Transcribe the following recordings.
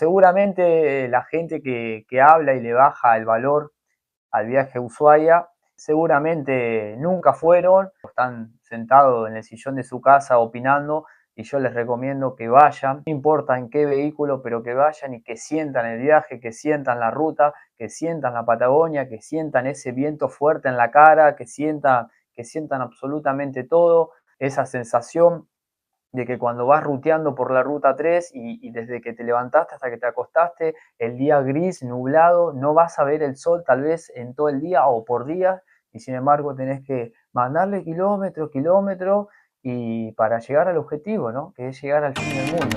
Seguramente la gente que habla y le baja el valor al viaje a Ushuaia, seguramente nunca fueron, están sentados en el sillón de su casa opinando y yo les recomiendo que vayan, no importa en qué vehículo, pero que vayan y que sientan el viaje, que sientan la ruta, que sientan la Patagonia, que sientan ese viento fuerte en la cara, que sientan absolutamente todo, esa sensación de que cuando vas ruteando por la ruta 3 y desde que te levantaste hasta que te acostaste, el día gris, nublado, no vas a ver el sol tal vez en todo el día o por días, y sin embargo tenés que mandarle kilómetros, kilómetros, y para llegar al objetivo, ¿no? Que es llegar al fin del mundo.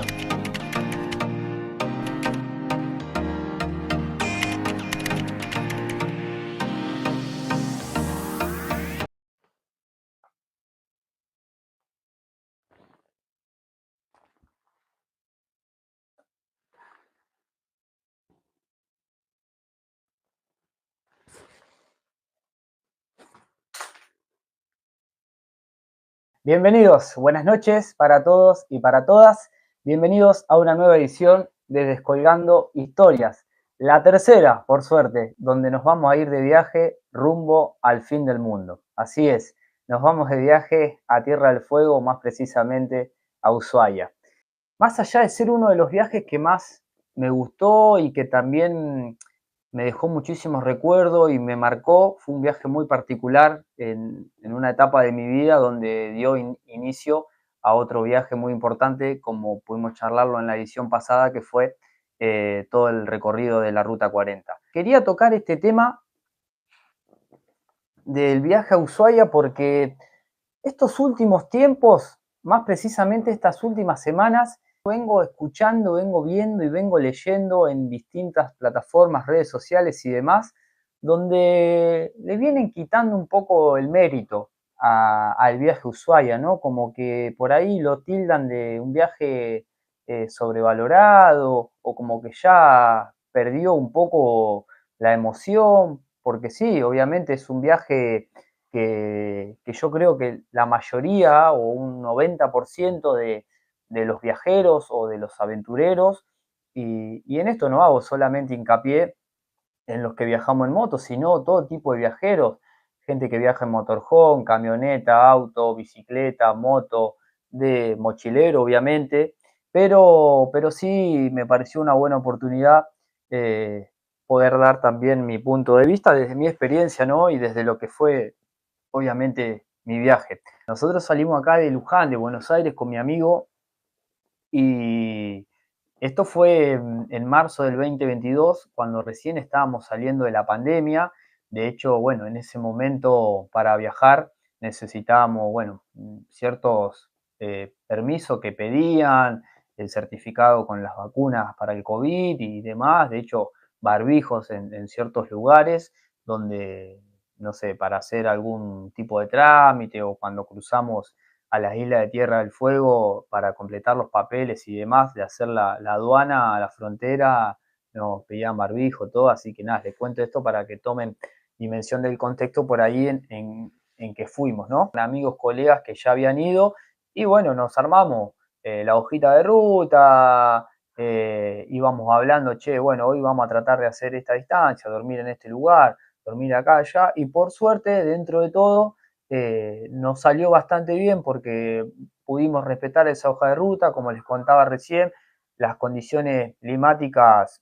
Bienvenidos, buenas noches para todos y para todas. Bienvenidos a una nueva edición de Descolgando Historias. La tercera, por suerte, donde nos vamos a ir de viaje rumbo al fin del mundo. Así es, nos vamos de viaje a Tierra del Fuego, más precisamente a Ushuaia. Más allá de ser uno de los viajes que más me gustó y que también me dejó muchísimos recuerdos y me marcó, fue un viaje muy particular en una etapa de mi vida donde dio inicio a otro viaje muy importante, como pudimos charlarlo en la edición pasada, que fue todo el recorrido de la Ruta 40. Quería tocar este tema del viaje a Ushuaia porque estos últimos tiempos, más precisamente estas últimas semanas, vengo escuchando, vengo viendo y vengo leyendo en distintas plataformas, redes sociales y demás, donde le vienen quitando un poco el mérito al viaje a Ushuaia, ¿no? Como que por ahí lo tildan de un viaje sobrevalorado o como que ya perdió un poco la emoción, porque sí, obviamente es un viaje que yo creo que la mayoría o un 90% de los viajeros o de los aventureros, y en esto no hago solamente hincapié en los que viajamos en moto, sino todo tipo de viajeros, gente que viaja en motorhome, camioneta, auto, bicicleta, moto, de mochilero obviamente, pero sí me pareció una buena oportunidad poder dar también mi punto de vista desde mi experiencia, ¿no? Y desde lo que fue obviamente mi viaje. Nosotros salimos acá de Luján, de Buenos Aires, con mi amigo y esto fue en marzo del 2022, cuando recién estábamos saliendo de la pandemia. De hecho, bueno, en ese momento para viajar necesitábamos, bueno, ciertos permisos que pedían, el certificado con las vacunas para el COVID y demás. De hecho, barbijos en ciertos lugares donde, no sé, para hacer algún tipo de trámite o cuando cruzamos a las islas de Tierra del Fuego para completar los papeles y demás, de hacer la aduana a la frontera, nos pedían barbijo, todo, así que nada, les cuento esto para que tomen dimensión del contexto por ahí en que fuimos, ¿no? Con amigos, colegas que ya habían ido, y bueno, nos armamos la hojita de ruta, íbamos hablando, che, bueno, hoy vamos a tratar de hacer esta distancia, dormir en este lugar, dormir acá, allá, y por suerte, dentro de todo, nos salió bastante bien porque pudimos respetar esa hoja de ruta, como les contaba recién, las condiciones climáticas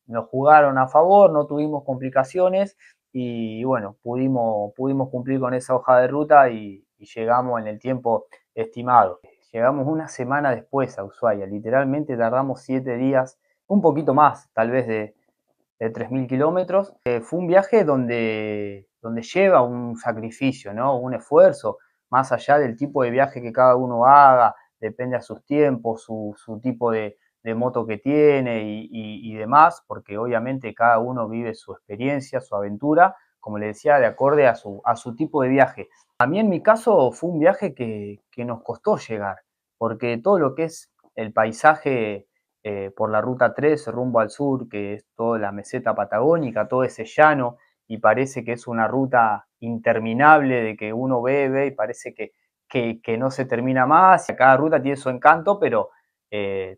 nos jugaron a favor, no tuvimos complicaciones y bueno, pudimos cumplir con esa hoja de ruta y llegamos en el tiempo estimado. Llegamos una semana después a Ushuaia, literalmente tardamos 7 días, un poquito más tal vez de 3.000 kilómetros. Fue un viaje donde lleva un sacrificio, ¿no? Un esfuerzo, más allá del tipo de viaje que cada uno haga, depende a sus tiempos, su tipo de moto que tiene y demás, porque obviamente cada uno vive su experiencia, su aventura, como le decía, de acorde a su tipo de viaje. A mí en mi caso fue un viaje que nos costó llegar, porque todo lo que es el paisaje por la ruta 3 rumbo al sur, que es toda la meseta patagónica, todo ese llano, y parece que es una ruta interminable de que uno ve y parece que no se termina más. Cada ruta tiene su encanto, pero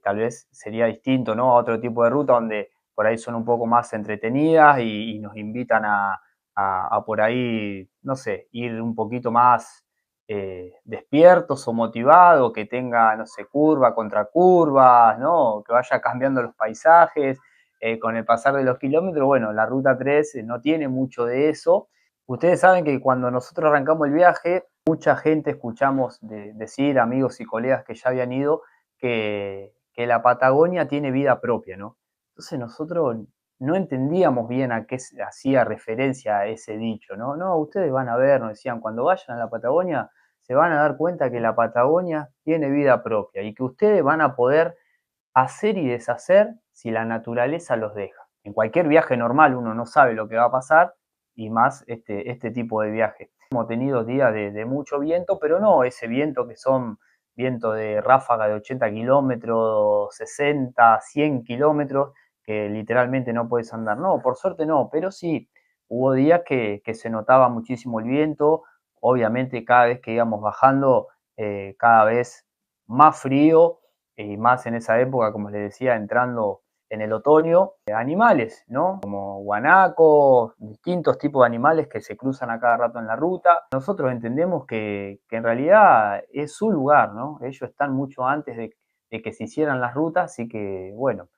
tal vez sería distinto, ¿no? A otro tipo de ruta donde por ahí son un poco más entretenidas y nos invitan a por ahí, no sé, ir un poquito más despiertos o motivados, que tenga, no sé, curva contra curvas, ¿no? Que vaya cambiando los paisajes con el pasar de los kilómetros. Bueno, la ruta 3 no tiene mucho de eso. Ustedes saben que cuando nosotros arrancamos el viaje, mucha gente escuchamos decir, amigos y colegas que ya habían ido, que la Patagonia tiene vida propia, ¿no? Entonces nosotros no entendíamos bien a qué hacía referencia ese dicho, ¿no? No, ustedes van a ver, nos decían, cuando vayan a la Patagonia, se van a dar cuenta que la Patagonia tiene vida propia y que ustedes van a poder hacer y deshacer si la naturaleza los deja. En cualquier viaje normal uno no sabe lo que va a pasar y más este tipo de viaje. Hemos tenido días de mucho viento, pero no ese viento que son viento de ráfaga de 80 kilómetros, 60, 100 kilómetros, que literalmente no puedes andar. No, por suerte no, pero sí, hubo días que se notaba muchísimo el viento. Obviamente cada vez que íbamos bajando, cada vez más frío, y más en esa época, como les decía, entrando en el otoño, animales, ¿no? Como guanacos, distintos tipos de animales que se cruzan a cada rato en la ruta. Nosotros entendemos que en realidad es su lugar, ¿no? Ellos están mucho antes de que se hicieran las rutas, así que, bueno,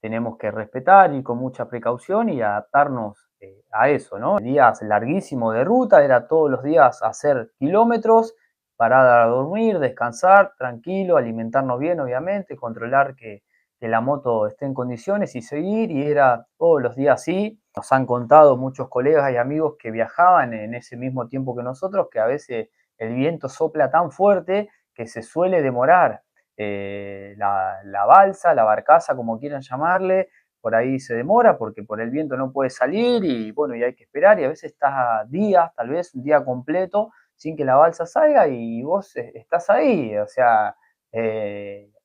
tenemos que respetar y con mucha precaución y adaptarnos a eso, ¿no? Días larguísimos de ruta, era todos los días hacer kilómetros, parar a dormir, descansar, tranquilo, alimentarnos bien, obviamente, controlar que la moto esté en condiciones y seguir, y era todos los días así. Nos han contado muchos colegas y amigos que viajaban en ese mismo tiempo que nosotros, que a veces el viento sopla tan fuerte que se suele demorar la balsa, la barcaza, como quieran llamarle, por ahí se demora porque por el viento no puede salir y bueno, y hay que esperar y a veces estás días, tal vez un día completo, sin que la balsa salga y vos estás ahí, o sea,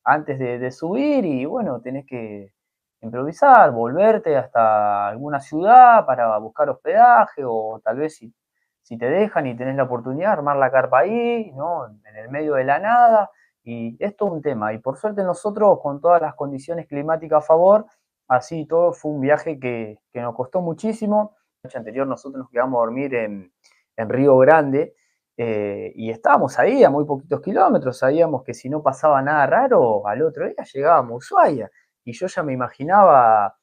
antes de subir y bueno, tenés que improvisar, volverte hasta alguna ciudad para buscar hospedaje o tal vez si te dejan y tenés la oportunidad, armar la carpa ahí, ¿no? En el medio de la nada. Y es todo un tema. Y por suerte nosotros, con todas las condiciones climáticas a favor, así todo fue un viaje que nos costó muchísimo. La noche anterior nosotros nos quedamos a dormir en Río Grande y estábamos ahí a muy poquitos kilómetros. Sabíamos que si no pasaba nada raro, al otro día llegábamos a Ushuaia. Y yo ya me imaginaba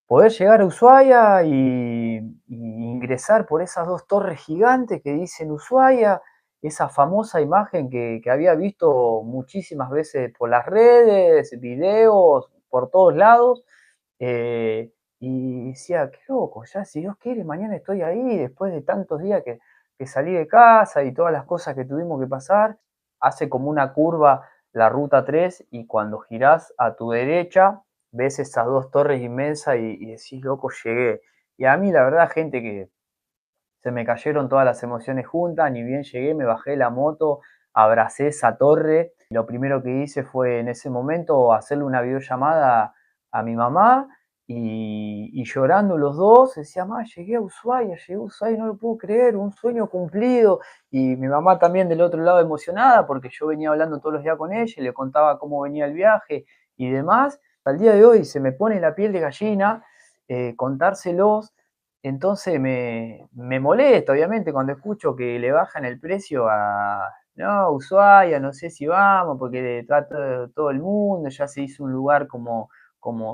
poder llegar a Ushuaia y ingresar por esas dos torres gigantes que dicen Ushuaia, esa famosa imagen que había visto muchísimas veces por las redes, videos, por todos lados, eh, y decía, qué loco, ya si Dios quiere, mañana estoy ahí, después de tantos días que salí de casa y todas las cosas que tuvimos que pasar, hace como una curva la ruta 3 y cuando girás a tu derecha, ves esas dos torres inmensas y decís, loco, llegué. Y a mí, la verdad, gente que se me cayeron todas las emociones juntas, ni bien llegué, me bajé de la moto, abracé esa torre. Lo primero que hice fue en ese momento hacerle una videollamada a mi mamá y llorando los dos, decía, mamá, llegué a Ushuaia, no lo puedo creer, un sueño cumplido. Y mi mamá también del otro lado emocionada porque yo venía hablando todos los días con ella y le contaba cómo venía el viaje y demás. Al día de hoy se me pone la piel de gallina contárselos. Entonces me molesta, obviamente, cuando escucho que le bajan el precio a, no, Ushuaia, no sé si vamos, porque está todo el mundo, ya se hizo un lugar como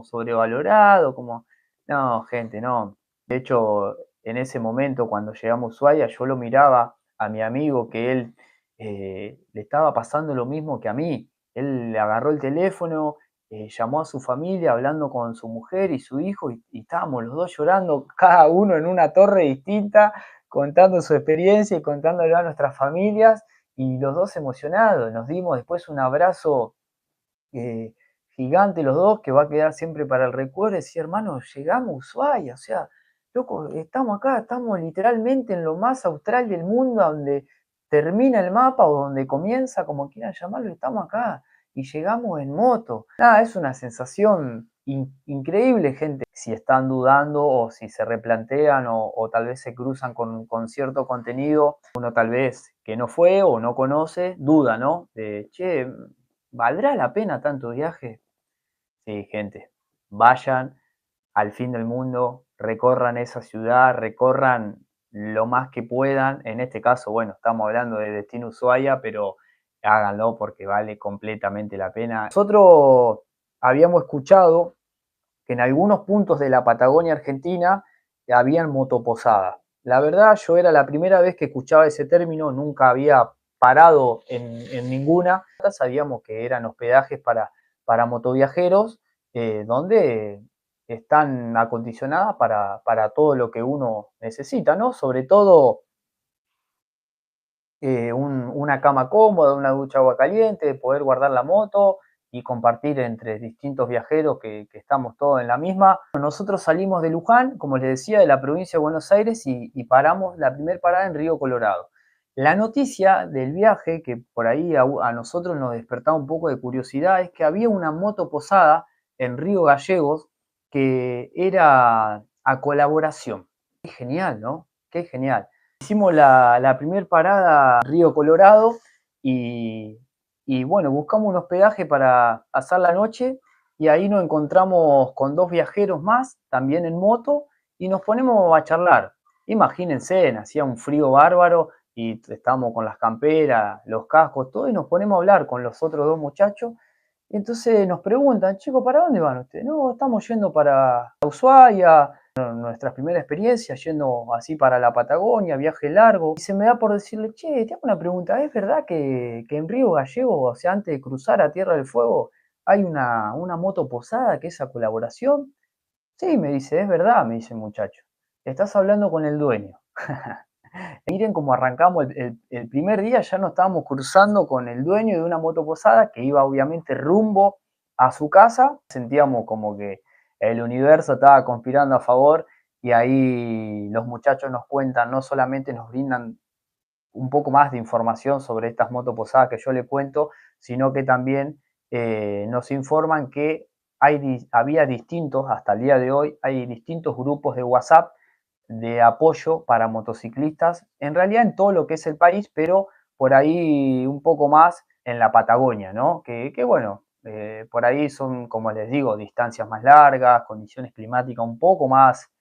sobrevalorado, como, no, gente, no. De hecho, en ese momento, cuando llegamos a Ushuaia, yo lo miraba a mi amigo que él le estaba pasando lo mismo que a mí. Él le agarró el teléfono, llamó a su familia hablando con su mujer y su hijo y estábamos los dos llorando, cada uno en una torre distinta, contando su experiencia y contándolo a nuestras familias y los dos emocionados. Nos dimos después un abrazo eh, gigante los dos que va a quedar siempre para el recuerdo. Decía, hermano, llegamos a Ushuaia, o sea, loco, estamos acá, estamos literalmente en lo más austral del mundo, donde termina el mapa o donde comienza, como quieran llamarlo, estamos acá y llegamos en moto. Nada, es una sensación increíble, gente. Si están dudando o si se replantean o tal vez se cruzan con cierto contenido, uno tal vez que no fue o no conoce, duda, ¿no? De, che, ¿Valdrá la pena tanto viaje? Sí, gente, vayan al fin del mundo, recorran esa ciudad, recorran lo más que puedan. En este caso, bueno, estamos hablando de Destino Ushuaia, pero háganlo porque vale completamente la pena. Nosotros habíamos escuchado que en algunos puntos de la Patagonia Argentina habían motoposadas. La verdad, yo era la primera vez que escuchaba ese término, nunca había parado en ninguna. Sabíamos que eran hospedajes para motoviajeros, donde están acondicionadas para todo lo que uno necesita, ¿no? Sobre todo una cama cómoda, una ducha agua caliente, poder guardar la moto y compartir entre distintos viajeros que estamos todos en la misma. Nosotros salimos de Luján, como les decía, de la provincia de Buenos Aires y paramos la primera parada en Río Colorado. La noticia del viaje, que por ahí a nosotros nos despertaba un poco de curiosidad, es que había una moto posada en Río Gallegos que era a colaboración. Qué genial, ¿no? Qué genial. Hicimos la primera parada Río Colorado y, y bueno, buscamos un hospedaje para pasar la noche y ahí nos encontramos con dos viajeros más, también en moto, y nos ponemos a charlar. Imagínense, hacía un frío bárbaro y estábamos con las camperas, los cascos, todo, y nos ponemos a hablar con los otros dos muchachos. Y entonces nos preguntan, chicos, ¿para dónde van ustedes? No, estamos yendo para Ushuaia, nuestra primera experiencia yendo así para la Patagonia, viaje largo. Y se me da por decirle, che, te hago una pregunta, ¿es verdad que en Río Gallego, o sea, antes de cruzar a Tierra del Fuego, hay una moto posada que es a colaboración? Sí, me dice, es verdad, me dice el muchacho. Estás hablando con el dueño. Miren cómo arrancamos el primer día, ya nos estábamos cruzando con el dueño de una moto posada que iba obviamente rumbo a su casa. Sentíamos como que el universo estaba conspirando a favor y ahí los muchachos nos cuentan, no solamente nos brindan un poco más de información sobre estas motoposadas que yo le cuento, sino que también nos informan que había distintos, hasta el día de hoy, hay distintos grupos de WhatsApp de apoyo para motociclistas, en realidad en todo lo que es el país, pero por ahí un poco más en la Patagonia, ¿no? Que bueno, por ahí son, como les digo, distancias más largas, condiciones climáticas un poco más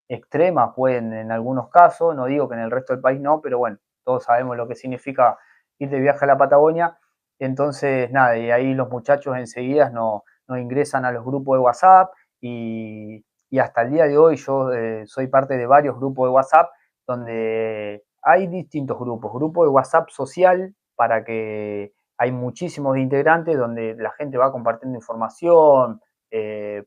extremas pueden en algunos casos, no digo que en el resto del país no, pero bueno, todos sabemos lo que significa ir de viaje a la Patagonia, entonces nada, y ahí los muchachos enseguida nos ingresan a los grupos de WhatsApp y hasta el día de hoy yo soy parte de varios grupos de WhatsApp donde hay distintos grupos, grupo de WhatsApp social para que hay muchísimos integrantes donde la gente va compartiendo información,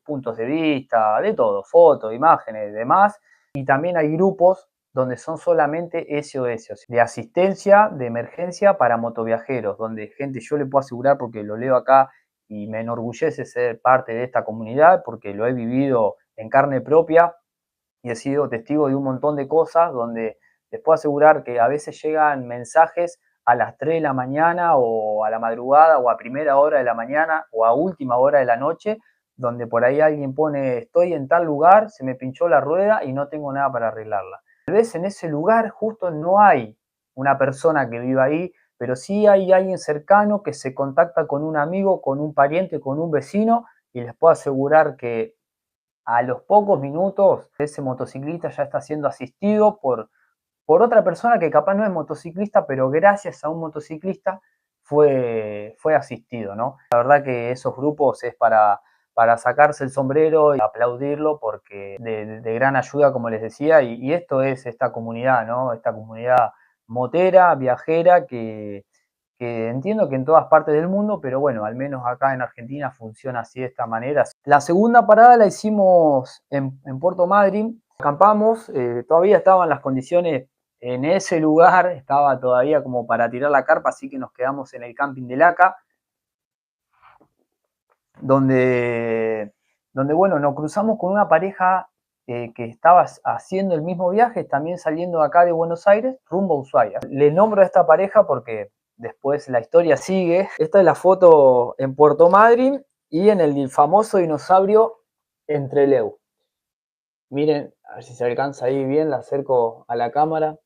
puntos de vista, de todo, fotos, imágenes, demás. Y también hay grupos donde son solamente SOS, o sea, de asistencia de emergencia para motoviajeros, donde gente, yo le puedo asegurar porque lo leo acá y me enorgullece ser parte de esta comunidad porque lo he vivido en carne propia y he sido testigo de un montón de cosas donde les puedo asegurar que a veces llegan mensajes a las 3 de la mañana o a la madrugada o a primera hora de la mañana o a última hora de la noche, donde por ahí alguien pone estoy en tal lugar, se me pinchó la rueda y no tengo nada para arreglarla. Tal vez en ese lugar justo no hay una persona que viva ahí, pero sí hay alguien cercano que se contacta con un amigo, con un pariente, con un vecino y les puedo asegurar que a los pocos minutos ese motociclista ya está siendo asistido por otra persona que capaz no es motociclista, pero gracias a un motociclista fue asistido, ¿no? La verdad que esos grupos es para sacarse el sombrero y aplaudirlo porque de gran ayuda, como les decía, y esto es esta comunidad, ¿no? Esta comunidad motera, viajera, que entiendo que en todas partes del mundo, pero bueno, al menos acá en Argentina funciona así de esta manera. La segunda parada la hicimos en Puerto Madryn, acampamos, todavía estaban las condiciones en ese lugar, estaba todavía como para tirar la carpa, así que nos quedamos en el camping de Laca, donde bueno, nos cruzamos con una pareja que estaba haciendo el mismo viaje, también saliendo de acá de Buenos Aires, rumbo a Ushuaia. Le nombro a esta pareja porque después la historia sigue. Esta es la foto en Puerto Madryn y en el famoso dinosaurio Entreleu. Miren, a ver si se alcanza ahí bien, la acerco a la cámara.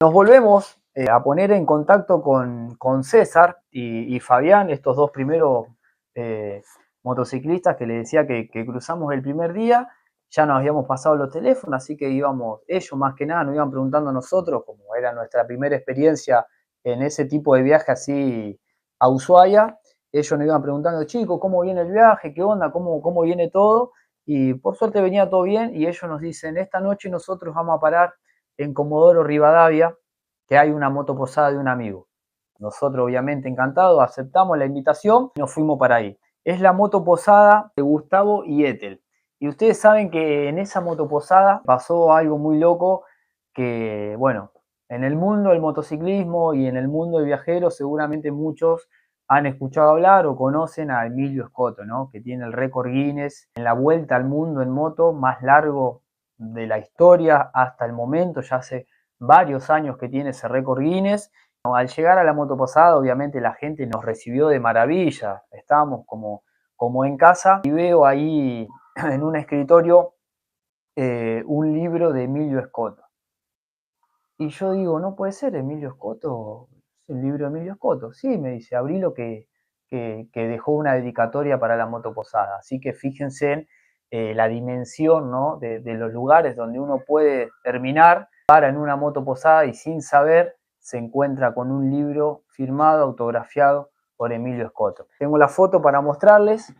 Nos volvemos a poner en contacto con César y Fabián, estos dos primeros motociclistas que les decía que cruzamos el primer día. Ya nos habíamos pasado los teléfonos, así que íbamos, ellos más que nada nos iban preguntando a nosotros, como era nuestra primera experiencia en ese tipo de viaje así a Ushuaia. Ellos nos iban preguntando, chicos, ¿cómo viene el viaje? ¿Qué onda? ¿Cómo viene todo? Y por suerte venía todo bien y ellos nos dicen, esta noche nosotros vamos a parar en Comodoro Rivadavia, que hay una motoposada de un amigo. Nosotros obviamente encantados, aceptamos la invitación y nos fuimos para ahí. Es la motoposada de Gustavo y Ethel. Y ustedes saben que en esa motoposada pasó algo muy loco que, bueno, en el mundo del motociclismo y en el mundo de viajeros seguramente muchos han escuchado hablar o conocen a Emilio Scotto, ¿no? Que tiene el récord Guinness en la vuelta al mundo en moto más largo de la historia hasta el momento, ya hace varios años que tiene ese récord Guinness. Al llegar a la motoposada, obviamente la gente nos recibió de maravilla, estábamos como en casa y veo ahí en un escritorio un libro de Emilio Scotto. Y yo digo, no puede ser, Emilio Scotto, es el libro de Emilio Scotto. Sí, me dice, abrí lo que dejó una dedicatoria para la motoposada. Así que fíjense en la dimensión, ¿no? de los lugares donde uno puede terminar, para en una motoposada y sin saber se encuentra con un libro firmado, autografiado por Emilio Scotto. Tengo la foto para mostrarles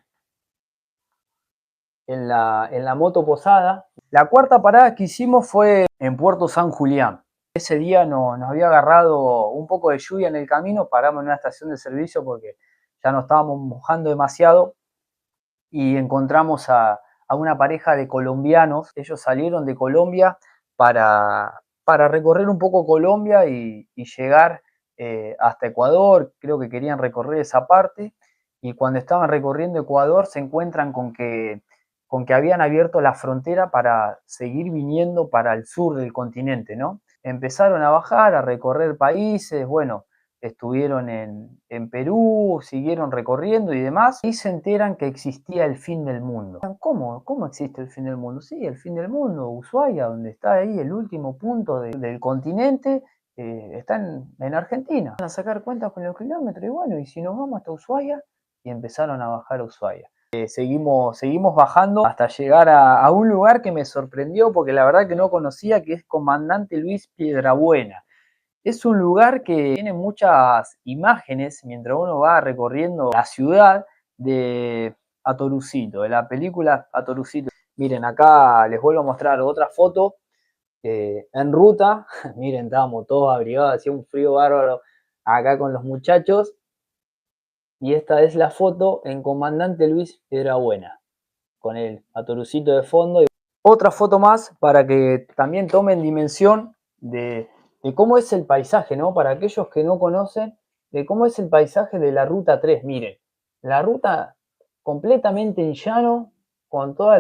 en la motoposada. La cuarta parada que hicimos fue en Puerto San Julián. Ese día nos había agarrado un poco de lluvia en el camino, paramos en una estación de servicio porque ya nos estábamos mojando demasiado y encontramos a una pareja de colombianos. Ellos salieron de Colombia para recorrer un poco Colombia y llegar hasta Ecuador. Creo que querían recorrer esa parte y cuando estaban recorriendo Ecuador se encuentran con que habían abierto la frontera para seguir viniendo para el sur del continente, ¿no? Empezaron a bajar, a recorrer países, bueno, estuvieron en Perú, siguieron recorriendo y demás, y se enteran que existía el fin del mundo. ¿Cómo existe el fin del mundo? Sí, el fin del mundo, Ushuaia, donde está ahí el último punto del continente, está en Argentina. Van a sacar cuentas con los kilómetros y bueno, y si nos vamos hasta Ushuaia, y empezaron a bajar a Ushuaia. Seguimos bajando hasta llegar a un lugar que me sorprendió porque la verdad que no conocía, que es Comandante Luis Piedrabuena. Es un lugar que tiene muchas imágenes mientras uno va recorriendo la ciudad de Atorucito, de la película Atorucito. Miren, acá les vuelvo a mostrar otra foto en ruta. Miren, estábamos todos abrigados, hacía un frío bárbaro acá con los muchachos. Y esta es la foto en Comandante Luis Piedrabuena, con el Atorucito de fondo. Otra foto más para que también tomen dimensión de cómo es el paisaje, ¿no? Para aquellos que no conocen, de cómo es el paisaje de la Ruta 3. Miren, la ruta completamente en llano, con toda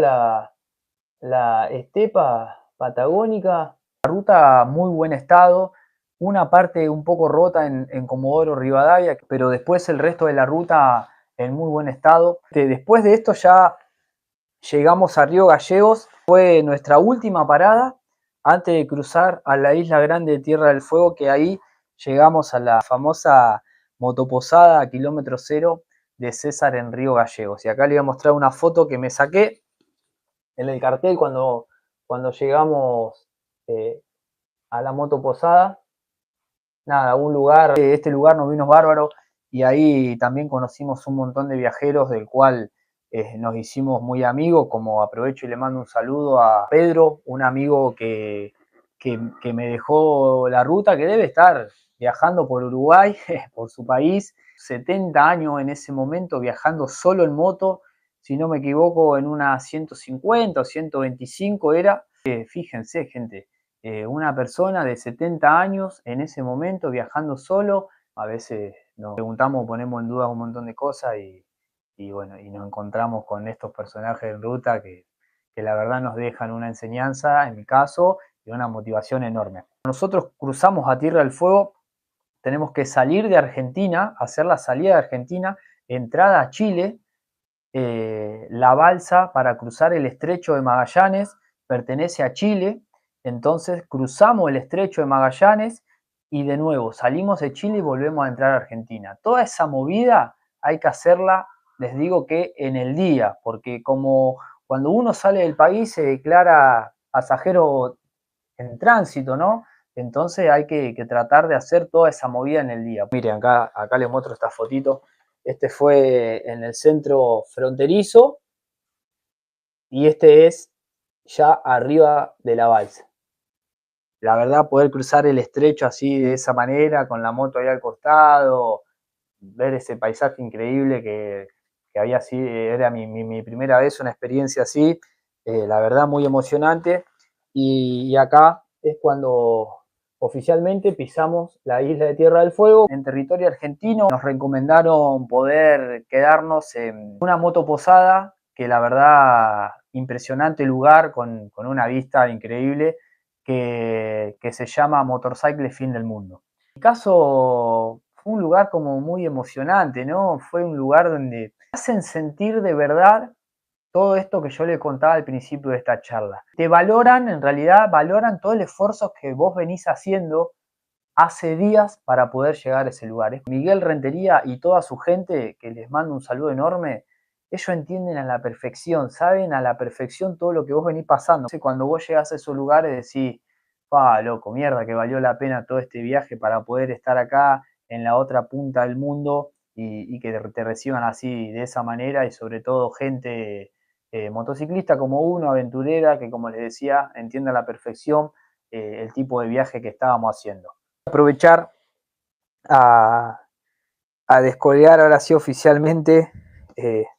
la estepa patagónica, la ruta muy buen estado, una parte un poco rota en Comodoro Rivadavia, pero después el resto de la ruta en muy buen estado. Después de esto ya llegamos a Río Gallegos, fue nuestra última parada antes de cruzar a la isla grande de Tierra del Fuego, que ahí llegamos a la famosa motoposada a kilómetro cero de César en Río Gallegos. Y acá le voy a mostrar una foto que me saqué en el cartel cuando llegamos a la motoposada. Nada, un lugar, este lugar nos vino bárbaro y ahí también conocimos un montón de viajeros del cual nos hicimos muy amigos, como aprovecho y le mando un saludo a Pedro, un amigo que me dejó la ruta, que debe estar viajando por Uruguay, por su país, 70 años en ese momento viajando solo en moto, si no me equivoco en una 150 o 125 era. Fíjense gente, una persona de 70 años en ese momento viajando solo, a veces nos preguntamos, ponemos en duda un montón de cosas y bueno, y nos encontramos con estos personajes en ruta que la verdad nos dejan una enseñanza, en mi caso, y una motivación enorme. Nosotros cruzamos a Tierra del Fuego, tenemos que salir de Argentina, hacer la salida de Argentina, entrada a Chile, la balsa para cruzar el estrecho de Magallanes pertenece a Chile, entonces cruzamos el estrecho de Magallanes y de nuevo salimos de Chile y volvemos a entrar a Argentina. Toda esa movida hay que hacerla, les digo que en el día, porque como cuando uno sale del país se declara pasajero en tránsito, ¿no? Entonces hay que tratar de hacer toda esa movida en el día. Miren, acá les muestro esta fotito. Este fue en el centro fronterizo y este es ya arriba de la balsa. La verdad, poder cruzar el estrecho así de esa manera, con la moto ahí al costado, ver ese paisaje increíble que había así, era mi primera vez, una experiencia así, la verdad muy emocionante. Y acá es cuando oficialmente pisamos la isla de Tierra del Fuego en territorio argentino. Nos recomendaron poder quedarnos en una moto posada, que la verdad impresionante lugar con una vista increíble, que se llama Motorcycle Fin del Mundo. En mi caso fue un lugar como muy emocionante, ¿no? Fue un lugar donde hacen sentir de verdad todo esto que yo le contaba al principio de esta charla. Te valoran, en realidad, valoran todo el esfuerzo que vos venís haciendo hace días para poder llegar a ese lugar. Miguel Rentería y toda su gente, que les mando un saludo enorme, ellos entienden a la perfección, saben a la perfección todo lo que vos venís pasando. Cuando vos llegás a esos lugares decís, loco, mierda, que valió la pena todo este viaje para poder estar acá en la otra punta del mundo y que te reciban así de esa manera y sobre todo gente motociclista como uno, aventurera, que como les decía, entiende a la perfección el tipo de viaje que estábamos haciendo. Aprovechar a, a descolgar ahora sí oficialmente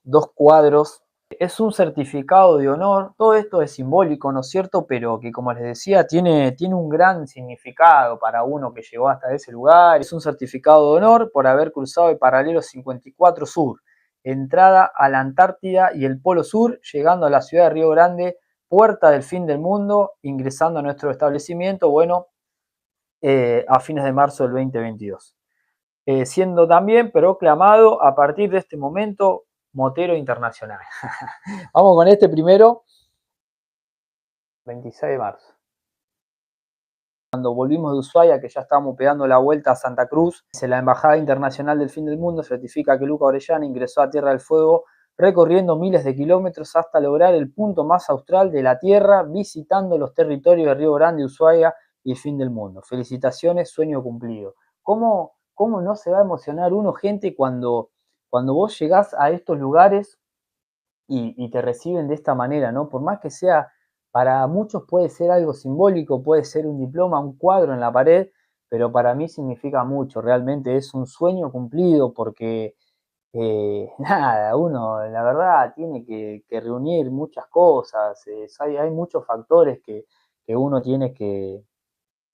dos cuadros. Es un certificado de honor, todo esto es simbólico, ¿no es cierto? Pero que como les decía, tiene un gran significado para uno que llegó hasta ese lugar. Es un certificado de honor por haber cruzado el paralelo 54 Sur, entrada a la Antártida y el Polo Sur, llegando a la ciudad de Río Grande, puerta del fin del mundo, ingresando a nuestro establecimiento, bueno, a fines de marzo del 2022. Siendo también proclamado a partir de este momento motero internacional. Vamos con este primero, 26 de marzo. Cuando volvimos de Ushuaia, que ya estábamos pegando la vuelta a Santa Cruz, la Embajada Internacional del Fin del Mundo certifica que Luca Orellana ingresó a Tierra del Fuego recorriendo miles de kilómetros hasta lograr el punto más austral de la Tierra, visitando los territorios de Río Grande, Ushuaia y el fin del mundo. Felicitaciones, sueño cumplido. ¿Cómo no se va a emocionar uno, gente, cuando vos llegás a estos lugares y te reciben de esta manera, ¿no? Por más que sea, para muchos puede ser algo simbólico, puede ser un diploma, un cuadro en la pared, pero para mí significa mucho, realmente es un sueño cumplido porque, nada, uno la verdad tiene que reunir muchas cosas, hay muchos factores que uno tiene que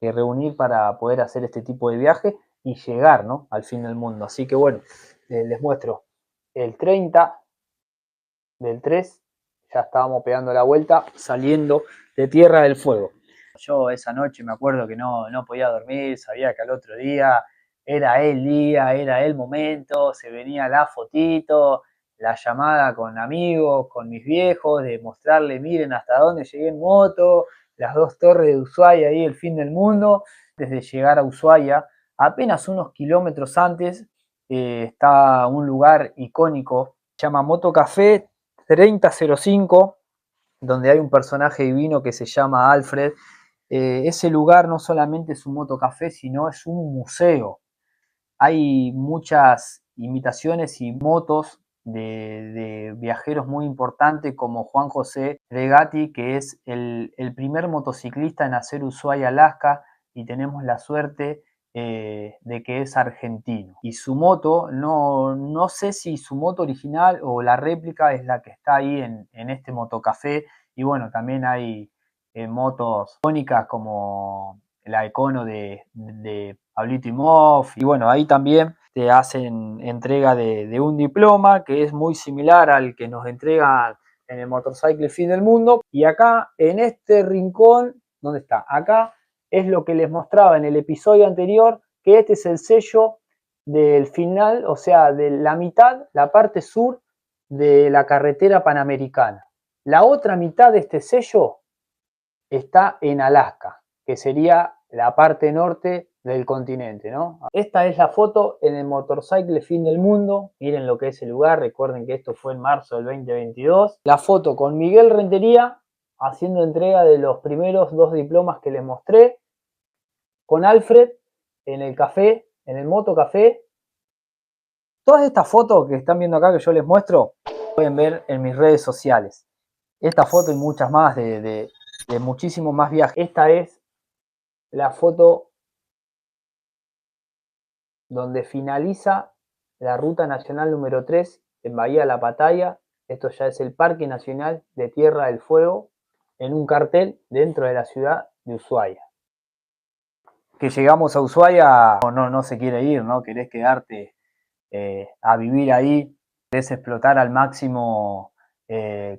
reunir para poder hacer este tipo de viaje y llegar, ¿no?, al fin del mundo. Así que bueno, les muestro el 30 del 3, ya estábamos pegando la vuelta, saliendo de Tierra del Fuego. Yo esa noche me acuerdo que no podía dormir, sabía que al otro día era el día, era el momento, se venía la fotito, la llamada con amigos, con mis viejos, de mostrarle, miren hasta dónde llegué en moto, las dos torres de Ushuaia, ahí el fin del mundo. Desde llegar a Ushuaia, apenas unos kilómetros antes, está un lugar icónico, se llama Moto Café 3005, donde hay un personaje divino que se llama Alfred. Ese lugar no solamente es un motocafé, sino es un museo. Hay muchas imitaciones y motos de viajeros muy importantes como Juan José Regati, que es el primer motociclista en hacer Ushuaia, Alaska, y tenemos la suerte de que es argentino. Y su moto, no sé si su moto original o la réplica es la que está ahí en este motocafé. Y bueno, también hay motos icónicas como la Econo de Pablito Imhoff. Y bueno, ahí también te hacen entrega de un diploma que es muy similar al que nos entregan en el Motorcycle Fin del Mundo. Y acá, en este rincón, ¿dónde está? Acá es lo que les mostraba en el episodio anterior, que este es el sello del final, o sea, de la mitad, la parte sur de la carretera panamericana. La otra mitad de este sello está en Alaska, que sería la parte norte del continente, ¿no? Esta es la foto en el Motorcycle Fin del Mundo. Miren lo que es el lugar. Recuerden que esto fue en marzo del 2022. La foto con Miguel Rentería haciendo entrega de los primeros 2 diplomas que les mostré. Con Alfred en el café, en el Motocafé. Todas estas fotos que están viendo acá que yo les muestro, pueden ver en mis redes sociales. Esta foto y muchas más de muchísimos más viajes. Esta es la foto donde finaliza la ruta nacional número 3 en Bahía La Pataya. Esto ya es el Parque Nacional de Tierra del Fuego, en un cartel dentro de la ciudad de Ushuaia. Que llegamos a Ushuaia, no se quiere ir, ¿no? Querés quedarte a vivir ahí, querés explotar al máximo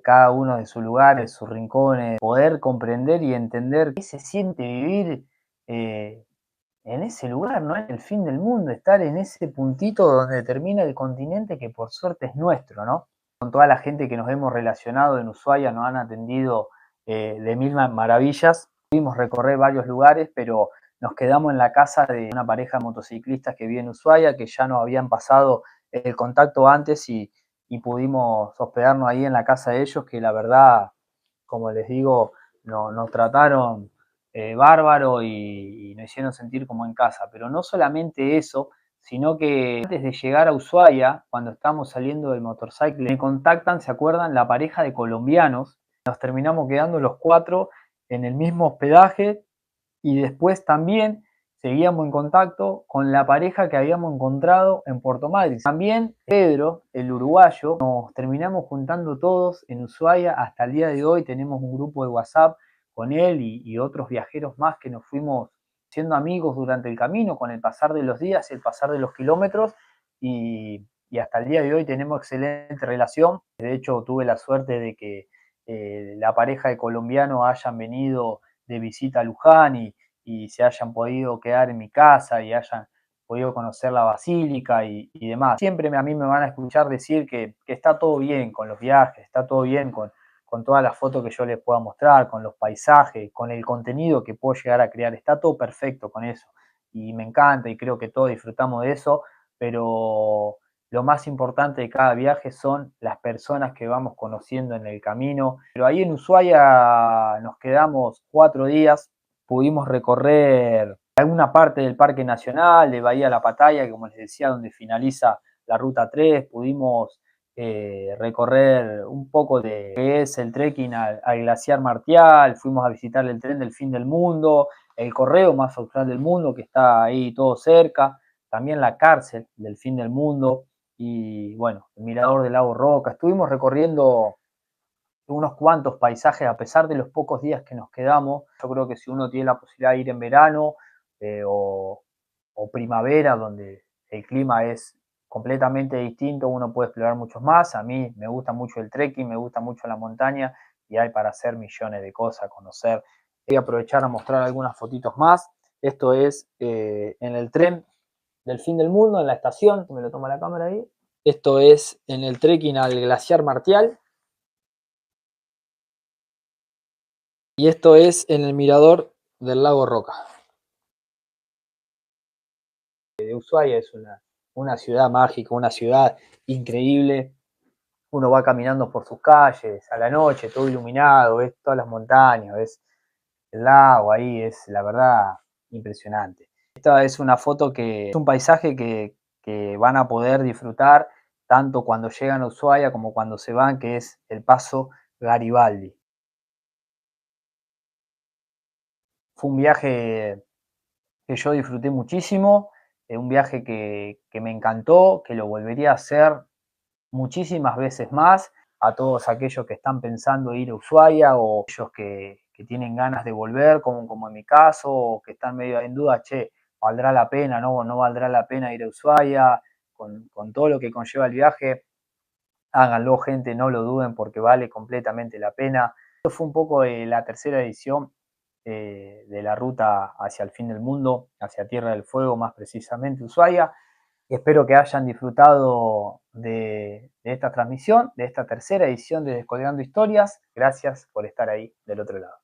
cada uno de sus lugares, sus rincones, poder comprender y entender qué se siente vivir en ese lugar, ¿no? En el fin del mundo, estar en ese puntito donde termina el continente que por suerte es nuestro, ¿no? Con toda la gente que nos hemos relacionado en Ushuaia, nos han atendido de mil maravillas. Pudimos recorrer varios lugares, pero nos quedamos en la casa de una pareja de motociclistas que vive en Ushuaia, que ya nos habían pasado el contacto antes y pudimos hospedarnos ahí en la casa de ellos, que la verdad, como les digo, nos trataron bárbaro y nos hicieron sentir como en casa. Pero no solamente eso, sino que antes de llegar a Ushuaia, cuando estábamos saliendo del Motorcycle, me contactan, ¿se acuerdan? La pareja de colombianos. Nos terminamos quedando los 4 en el mismo hospedaje y después también seguíamos en contacto con la pareja que habíamos encontrado en Puerto Madryn. También Pedro, el uruguayo, nos terminamos juntando todos en Ushuaia. Hasta el día de hoy tenemos un grupo de WhatsApp con él y otros viajeros más que nos fuimos siendo amigos durante el camino, con el pasar de los días y el pasar de los kilómetros, y hasta el día de hoy tenemos excelente relación. De hecho, tuve la suerte de que la pareja de colombianos hayan venido de visita a Luján y se hayan podido quedar en mi casa y hayan podido conocer la basílica y demás. Siempre a mí me van a escuchar decir que está todo bien con los viajes, está todo bien con todas las fotos que yo les pueda mostrar, con los paisajes, con el contenido que puedo llegar a crear. Está todo perfecto con eso. Y me encanta y creo que todos disfrutamos de eso, pero lo más importante de cada viaje son las personas que vamos conociendo en el camino. Pero ahí en Ushuaia nos quedamos 4 días, pudimos recorrer alguna parte del Parque Nacional, de Bahía La Pataya, que como les decía, donde finaliza la Ruta 3, pudimos recorrer un poco de que es el trekking al Glaciar Martial, fuimos a visitar el tren del fin del mundo, el correo más austral del mundo que está ahí todo cerca, también la cárcel del fin del mundo y bueno, el mirador del lago Roca. Estuvimos recorriendo unos cuantos paisajes a pesar de los pocos días que nos quedamos. Yo creo que si uno tiene la posibilidad de ir en verano o primavera, donde el clima es completamente distinto, uno puede explorar muchos más. A mí me gusta mucho el trekking, me gusta mucho la montaña y hay para hacer millones de cosas, conocer. Voy a aprovechar a mostrar algunas fotitos más. Esto es en el tren del fin del mundo, en la estación, que me lo toma la cámara ahí. Esto es en el trekking al Glaciar Martial. Y esto es en el mirador del lago Roca. Ushuaia es una ciudad mágica, una ciudad increíble. Uno va caminando por sus calles a la noche, todo iluminado, ves todas las montañas, ves el lago ahí, es la verdad impresionante. Esta es una foto que es un paisaje que van a poder disfrutar tanto cuando llegan a Ushuaia como cuando se van, que es el Paso Garibaldi. Fue un viaje que yo disfruté muchísimo, un viaje que me encantó, que lo volvería a hacer muchísimas veces más. A todos aquellos que están pensando ir a Ushuaia o aquellos que tienen ganas de volver, como en mi caso, o que están medio en duda, che, ¿valdrá la pena? ¿No valdrá la pena ir a Ushuaia? Con todo lo que conlleva el viaje, háganlo, gente, no lo duden porque vale completamente la pena. Esto fue un poco de la tercera edición de la ruta hacia el fin del mundo, hacia Tierra del Fuego, más precisamente Ushuaia. Espero que hayan disfrutado de esta transmisión, de esta tercera edición de Descolgando Historias. Gracias por estar ahí del otro lado.